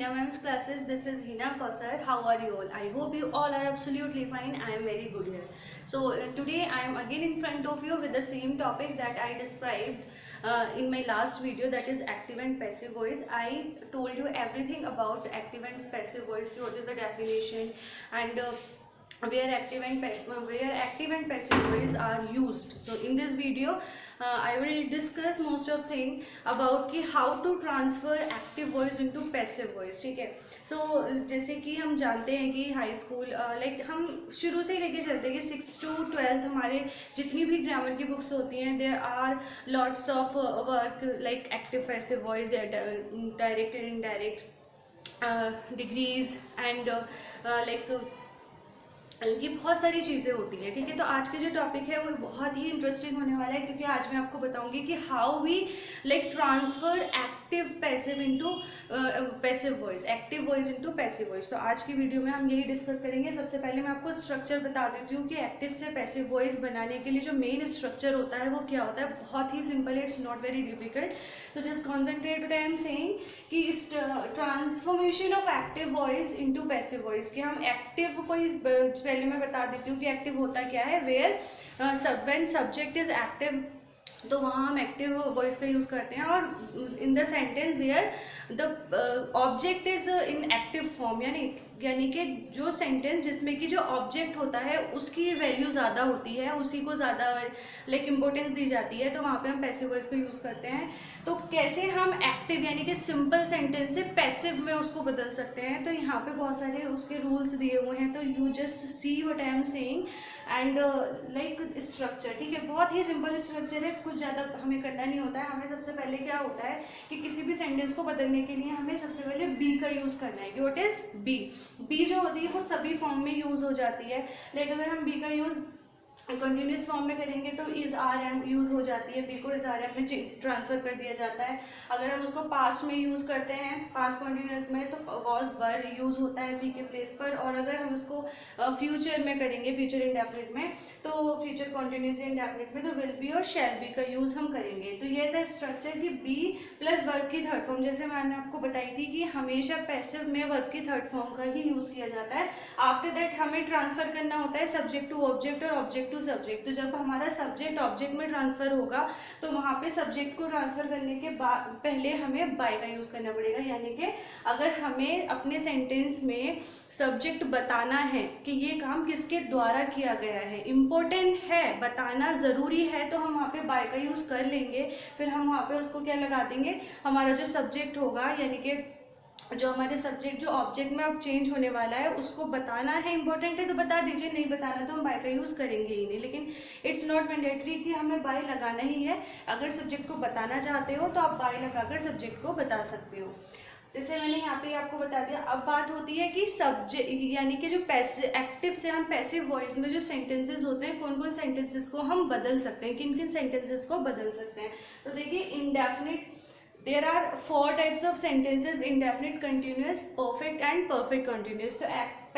Hina Ma'am's classes. This is Hina Kausar. How are you all? I hope you all are absolutely fine. I am very good here. So today I am again in front of you with the same topic that I described in my last video, that is active and passive voice. I told you everything about active and passive voice, what is the definition, and where active and passive voice are used. So in this video I will discuss most of thing about कि how to transfer active voice into passive voice. ठीक है. So जैसे कि हम जानते हैं कि high school like हम शुरू से ही लेके चलते हैं कि 6 to 12 हमारे जितनी भी ग्रामर की बुक्स होती हैं, there are lots of work like active passive voice, direct and indirect degrees and like ये बहुत सारी चीज़ें होती हैं. ठीक है. तो आज के जो टॉपिक है वो बहुत ही इंटरेस्टिंग होने वाला है, क्योंकि आज मैं आपको बताऊंगी कि how we like transfer active passive into passive voice, active voice into passive voice. तो आज की वीडियो में हम यही डिस्कस करेंगे. सबसे पहले मैं आपको स्ट्रक्चर बता देती हूँ कि एक्टिव से पैसिव वॉइस बनाने के लिए जो मेन स्ट्रक्चर होता है वो क्या होता है. बहुत ही सिंपल है, it's not very difficult. So just concentrate today I am saying कि इस transformation of active voice into passive voice कि हम एक्टिव कोई पहले मैं बता देती हूँ कि एक्टिव होता क्या है. Where when subject is active, तो वहाँ हम एक्टिव वॉइस का यूज़ करते हैं. और in the sentence where the object is in active form, यानी कि जो सेंटेंस जिसमें कि जो ऑब्जेक्ट होता है उसकी वैल्यू ज़्यादा होती है, उसी को ज़्यादा लाइक इम्पोर्टेंस दी जाती है, तो वहाँ पे हम पैसिव वॉइस का यूज़ करते हैं. तो कैसे हम एक्टिव यानी कि सिंपल सेंटेंस से पैसिव में उसको बदल सकते हैं, तो यहाँ पे बहुत सारे उसके रूल्स दिए हुए हैं. तो you just see what I am saying and like structure. ठीक है. बहुत ही सिंपल स्ट्रक्चर है, कुछ ज़्यादा हमें करना नहीं होता है. हमें सबसे पहले क्या होता है कि किसी भी सेंटेंस को बदलने के लिए हमें सबसे पहले बी का यूज़ करना है. कि व्हाट इज बी. बी जो होती है वो सभी फॉर्म में यूज़ हो जाती है. लेकिन अगर हम बी का यूज़ कंटिन्यूस फॉर्म में करेंगे तो इज आर एम यूज़ हो जाती है. बी को इज आर एम में ट्रांसफर कर दिया जाता है. अगर हम उसको पास्ट में यूज़ करते हैं, पास्ट कंटिन्यूस में, तो वॉज वर यूज़ होता है बी के प्लेस पर. और अगर हम उसको फ्यूचर में करेंगे, फ्यूचर इंडेफिनिट में, तो फ्यूचर कंटिन्यूस इंडेफिनिट में तो विल बी और शैल बी का यूज़ हम करेंगे. तो ये था स्ट्रक्चर कि बी प्लस वर्ब की थर्ड फॉर्म. जैसे मैंने आपको बताई थी कि हमेशा पैसिव में वर्ब की थर्ड फॉर्म का ही यूज़ किया जाता है. आफ्टर दैट हमें ट्रांसफर करना होता है सब्जेक्ट टू ऑब्जेक्ट और ऑब्जेक्ट टू सब्जेक्ट. तो जब हमारा सब्जेक्ट ऑब्जेक्ट में ट्रांसफर होगा तो वहाँ पे सब्जेक्ट को ट्रांसफर करने के बाद पहले हमें बाय का यूज़ करना पड़ेगा. यानी कि अगर हमें अपने सेंटेंस में सब्जेक्ट बताना है कि ये काम किसके द्वारा किया गया है, इम्पोर्टेंट है, बताना ज़रूरी है, तो हम वहाँ पे बाय का यूज़ कर लेंगे. फिर हम वहाँ पे उसको क्या लगा देंगे, हमारा जो सब्जेक्ट होगा, यानी कि जो हमारे सब्जेक्ट जो ऑब्जेक्ट में अब चेंज होने वाला है उसको बताना है, इंपॉर्टेंट है तो बता दीजिए, नहीं बताना तो हम बाय का यूज़ करेंगे ही नहीं. लेकिन इट्स नॉट मैंडेटरी कि हमें बाय लगाना ही है. अगर सब्जेक्ट को बताना चाहते हो तो आप बाय लगाकर सब्जेक्ट को बता सकते हो. जैसे मैंने यहाँ पे आपको बता दिया. अब बात होती है कि सब्जेक्ट यानी कि जो एक्टिव से हम पैसिव वॉइस में जो सेंटेंसेस होते हैं, कौन कौन सेंटेंसेस को हम बदल सकते हैं, किन किन सेंटेंसेस को बदल सकते हैं. तो देखिए, indefinite, there are 4 types of sentences: indefinite, continuous, perfect and perfect continuous. तो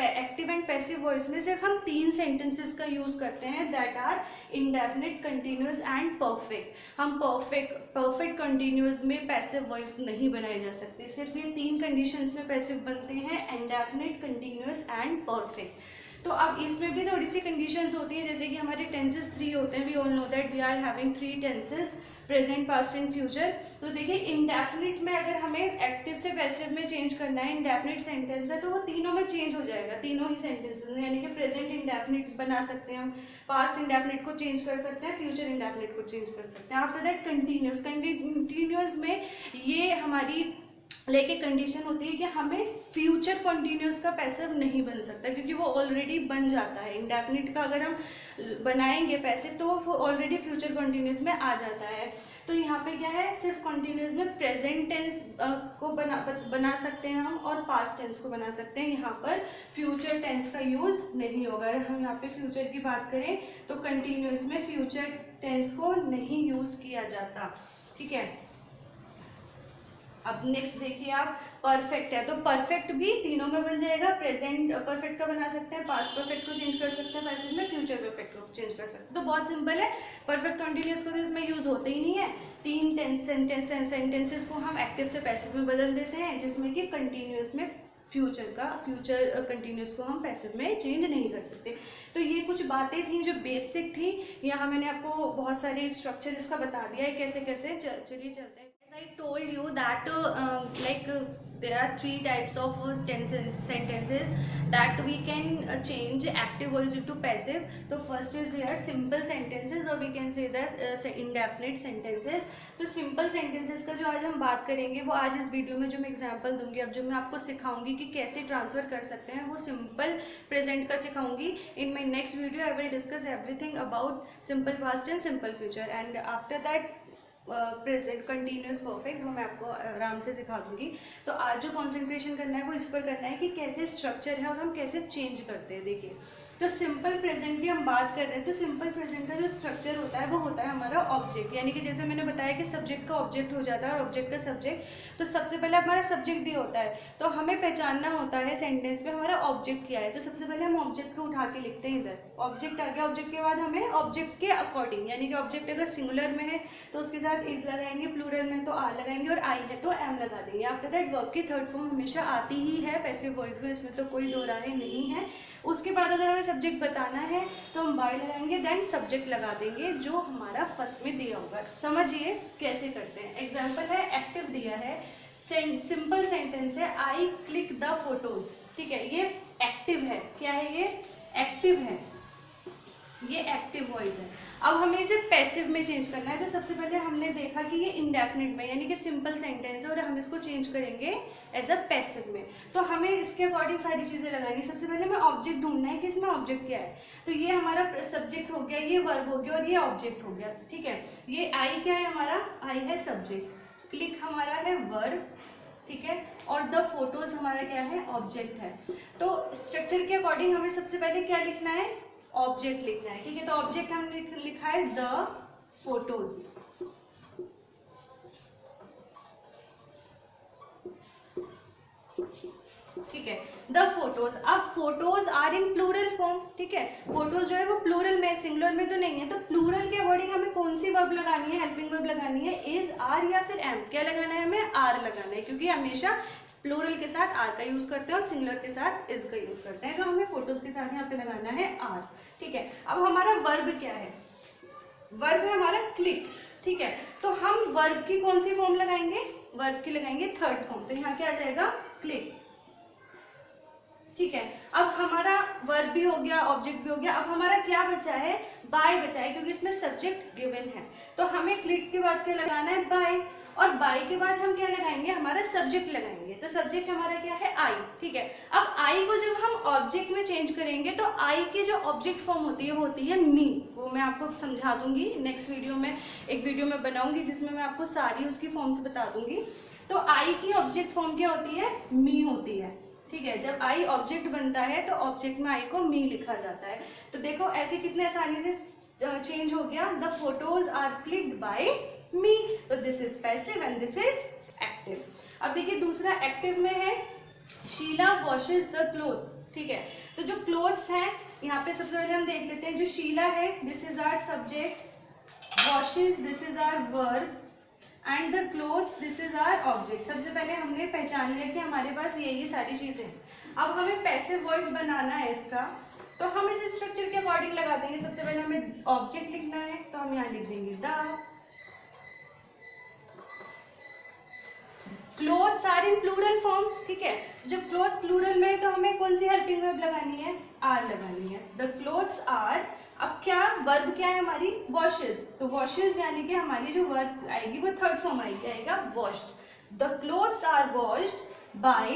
एक्टिव एंड पैसिव वॉइस में सिर्फ हम 3 सेंटेंसेस का यूज़ करते हैं, that are indefinite, continuous and perfect. हम परफेक्ट कंटिन्यूस में पैसिव वॉइस नहीं बनाई जा सकती. सिर्फ ये 3 कंडीशंस में पैसिव बनते हैं: इंडेफिनिट, कंटिन्यूस एंड परफेक्ट. तो अब इसमें भी थोड़ी सी कंडीशंस होती है, जैसे कि हमारे टेंसेस 3 होते हैं. We all know that we are having 3 tenses: present, past and future. तो देखिए, इंडेफिनिट में अगर हमें एक्टिव से पैसिव में चेंज करना है, इंडेफिनिट सेंटेंस है तो वो तीनों में चेंज हो जाएगा, तीनों ही सेंटेंसेस में. यानी कि प्रेजेंट इंडेफिनिट बना सकते हैं हम, पास्ट इंडेफिनिट को चेंज कर सकते हैं, फ्यूचर इंडेफिनिट को चेंज कर सकते हैं. आफ्टर दैट कंटिन्यूस में ये हमारी लेके कंडीशन होती है कि हमें फ्यूचर कंटिन्यूस का पैसिव नहीं बन सकता, क्योंकि वो ऑलरेडी बन जाता है. इंडेफिनिट का अगर हम बनाएंगे पैसिव तो वो ऑलरेडी फ्यूचर कंटिन्यूस में आ जाता है. तो यहाँ पे क्या है, सिर्फ कंटिन्यूस में प्रेजेंट टेंस को बना सकते हैं हम और पास्ट टेंस को बना सकते हैं. यहाँ पर फ्यूचर टेंस का यूज़ नहीं होगा. अगर हम यहाँ पे फ्यूचर की बात करें तो कंटिन्यूस में फ्यूचर टेंस को नहीं यूज़ किया जाता. ठीक है. अब नेक्स्ट देखिए आप, परफेक्ट है तो परफेक्ट भी तीनों में बन जाएगा। प्रेजेंट परफेक्ट का बना सकते हैं, पास्ट परफेक्ट को चेंज कर सकते हैं पैसिव में, फ्यूचर परफेक्ट को चेंज कर सकते हैं। तो बहुत सिंपल है। परफेक्ट कंटिन्यूअस को तो इसमें यूज होते ही नहीं है। 3 सेंटेंसेस को हम एक्टिव से पैसिव में बदल देते हैं, जिसमें कि कंटिन्यूअस में फ्यूचर कंटिन्यूअस को हम पैसिव में चेंज नहीं कर सकते। तो ये कुछ बातें थी जो बेसिक थी। यहाँ मैंने आपको बहुत सारे स्ट्रक्चर इसका बता दिया है कैसे कैसे। चलिए चलते हैं। I told you that there are 3 types of sentences that we can change active voice into passive. So first is here simple sentences, or we can say that indefinite sentences. तो simple sentences का जो आज हम बात करेंगे वो आज इस वीडियो में जो मैं एग्जांपल दूंगी, अब जो मैं आपको सिखाऊंगी कि कैसे ट्रांसफर कर सकते हैं, वो सिंपल प्रेजेंट का सिखाऊंगी। In my next video I will discuss everything about simple past and simple future, and after that present continuous perfect वो मैं आपको आराम से सिखा दूंगी। तो आज जो कंसंट्रेशन करना है वो इस पर करना है कि कैसे स्ट्रक्चर है और हम कैसे चेंज करते हैं। देखिए, तो सिंपल प्रेजेंट की हम बात कर रहे हैं, तो सिंपल प्रेजेंट का जो स्ट्रक्चर होता है वो होता है हमारा ऑब्जेक्ट, यानी कि जैसे मैंने बताया कि सब्जेक्ट का ऑब्जेक्ट हो जाता है और ऑब्जेक्ट का सब्जेक्ट। तो सबसे पहले हमारा सब्जेक्ट दिया होता है, तो हमें पहचानना होता है सेंटेंस में हमारा ऑब्जेक्ट क्या है। तो सबसे पहले हम ऑब्जेक्ट को उठा के लिखते हैं इधर, ऑब्जेक्ट आ गया। ऑब्जेक्ट के बाद हमें ऑब्जेक्ट के अकॉर्डिंग, यानी कि ऑब्जेक्ट अगर सिंगुलर में है तो उसके साथ इज लगाएंगे, प्लूरल में तो आर लगाएंगे, और आई है तो एम लगा देंगे। आफ्टर दैट वर्ब की थर्ड फॉर्म हमेशा आती ही है पैसिव वॉइस में, इसमें तो कोई दो राय नहीं है। उसके बाद अगर हमें सब्जेक्ट बताना है तो हम बाय लगाएंगे, देन सब्जेक्ट लगा देंगे जो हमारा फर्स्ट में दिया होगा। समझिए कैसे करते हैं। एग्जाम्पल है, एक्टिव दिया है, सिंपल सेंटेंस है, आई क्लिक द फोटोज। ठीक है, ये एक्टिव है। क्या है ये? एक्टिव है, ये एक्टिव वॉइस है। अब हमें इसे पैसिव में चेंज करना है। तो सबसे पहले हमने देखा कि ये इंडेफिनिट में, यानी कि सिंपल सेंटेंस है और हम इसको चेंज करेंगे एज अ पैसिव में। तो हमें इसके अकॉर्डिंग सारी चीज़ें लगानी। सबसे पहले हमें ऑब्जेक्ट ढूंढना है कि इसमें ऑब्जेक्ट क्या है। तो ये हमारा सब्जेक्ट हो गया, ये वर्ब हो गया और ये ऑब्जेक्ट हो गया। ठीक है, ये आई क्या है हमारा? आई है सब्जेक्ट, क्लिक हमारा है वर्ब, ठीक है, और द फोटोज हमारा क्या है? ऑब्जेक्ट है। तो स्ट्रक्चर के अकॉर्डिंग हमें सबसे पहले क्या लिखना है? ऑब्जेक्ट लिखना है। ठीक है, तो ऑब्जेक्ट हमने लिखा है द फोटोज। ठीक है, द फोटोज। अब photos are in plural form. ठीक है, फोटोज जो है वो प्लूरल में, सिंगुलर में तो नहीं है। तो प्लूरल के अकॉर्डिंग हमें कौन सी वर्ब लगानी है? हेल्पिंग वर्ब लगानी है, इज, आर या फिर एम। क्या लगाना है हमें? आर लगाना है, क्योंकि हमेशा प्लूरल के साथ आर का यूज करते हैं और सिंगुलर के साथ इज का यूज करते हैं। तो हमें फोटोज के साथ यहाँ पे लगाना है आर। ठीक है, अब हमारा वर्ब क्या है? वर्ब है हमारा क्लिक। ठीक है, तो हम वर्ब की कौन सी फॉर्म लगाएंगे? वर्ब की लगाएंगे थर्ड फॉर्म। तो यहाँ क्या आ जाएगा? क्लिक। ठीक है, अब हमारा वर्ब भी हो गया, ऑब्जेक्ट भी हो गया। अब हमारा क्या बचा है? बाय बचा है, क्योंकि इसमें सब्जेक्ट गिवन है। तो हमें क्लिक के बाद क्या लगाना है? बाय। और बाय के बाद हम क्या लगाएंगे? हमारा सब्जेक्ट लगाएंगे। तो सब्जेक्ट हमारा क्या है? आई। ठीक है, अब आई को जब हम ऑब्जेक्ट में चेंज करेंगे तो आई की जो ऑब्जेक्ट फॉर्म होती है वो होती है मी। वो मैं आपको समझा दूंगी नेक्स्ट वीडियो में, एक वीडियो में बनाऊंगी जिसमें मैं आपको सारी उसकी फॉर्म्स बता दूंगी। तो आई की ऑब्जेक्ट फॉर्म क्या होती है? मी होती है। ठीक है, जब आई ऑब्जेक्ट बनता है तो ऑब्जेक्ट में आई को मी लिखा जाता है। तो देखो ऐसे कितने आसानी से चेंज हो गया। The photos are clicked by me. तो this is passive and this is active. अब देखिए दूसरा एक्टिव में है, शीला वॉशेज द क्लोथ। ठीक है, तो जो क्लोथ्स हैं यहाँ पे सबसे पहले हम देख लेते हैं। जो शीला है, this is our subject, washes this is our verb, and the clothes this is our object. सबसे पहले हमने पहचान लिया कि हमारे पास यही सारी चीजें हैं। अब हमें पैसिव वॉइस बनाना है इसका, तो हम इस स्ट्रक्चर के अकॉर्डिंग लगा देंगे। सबसे पहले हमें ऑब्जेक्ट लिखना है, तो हम यहाँ लिख देंगे the. Clothes are in plural form. ठीक है, जब क्लोथ्स प्लूरल में है तो हमें कौन सी हेल्पिंग वर्ब लगानी है? आर लगानी है। द क्लोथ्स आर, अब क्या वर्ब क्या है हमारी? वॉशेज। तो वॉशेज यानी कि हमारी जो वर्ब आएगी वो थर्ड फॉर्म आएगा washed. The clothes are washed by,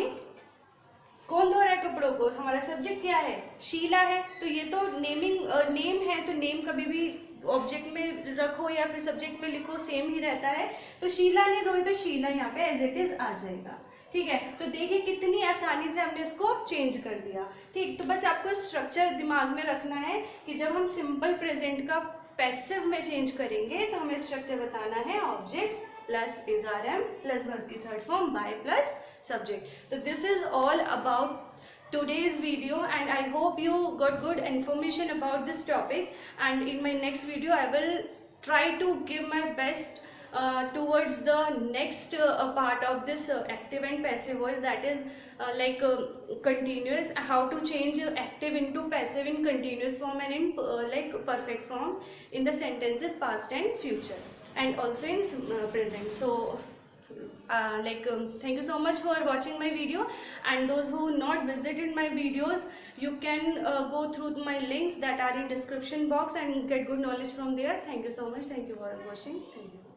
कौन धो रहा है कपड़ों को? हमारा सब्जेक्ट क्या है? शीला है। तो ये तो नेम है, तो नेम कभी भी ऑब्जेक्ट में रखो या फिर सब्जेक्ट में लिखो सेम ही रहता है। तो शीला ने धोए तो शीला यहाँ पे एज इट इज आ जाएगा। ठीक है, तो देखिए कितनी आसानी से हमने इसको चेंज कर दिया। ठीक, तो बस आपको स्ट्रक्चर दिमाग में रखना है कि जब हम सिंपल प्रेजेंट का पैसिव में चेंज करेंगे तो हमें स्ट्रक्चर बताना है, object plus is RM plus verb की third form by plus subject. So this is all about today's video, and I hope you got good information about this topic, and in my next video I will try to give my best towards the next part of this active and passive voice, that is continuous, how to change active into passive in continuous form and in perfect form in the sentences past and future, and also in present. So thank you so much for watching my video, and those who not visited my videos, you can go through my links that are in description box and get good knowledge from there. Thank you so much. Thank you for watching. Thank you so much.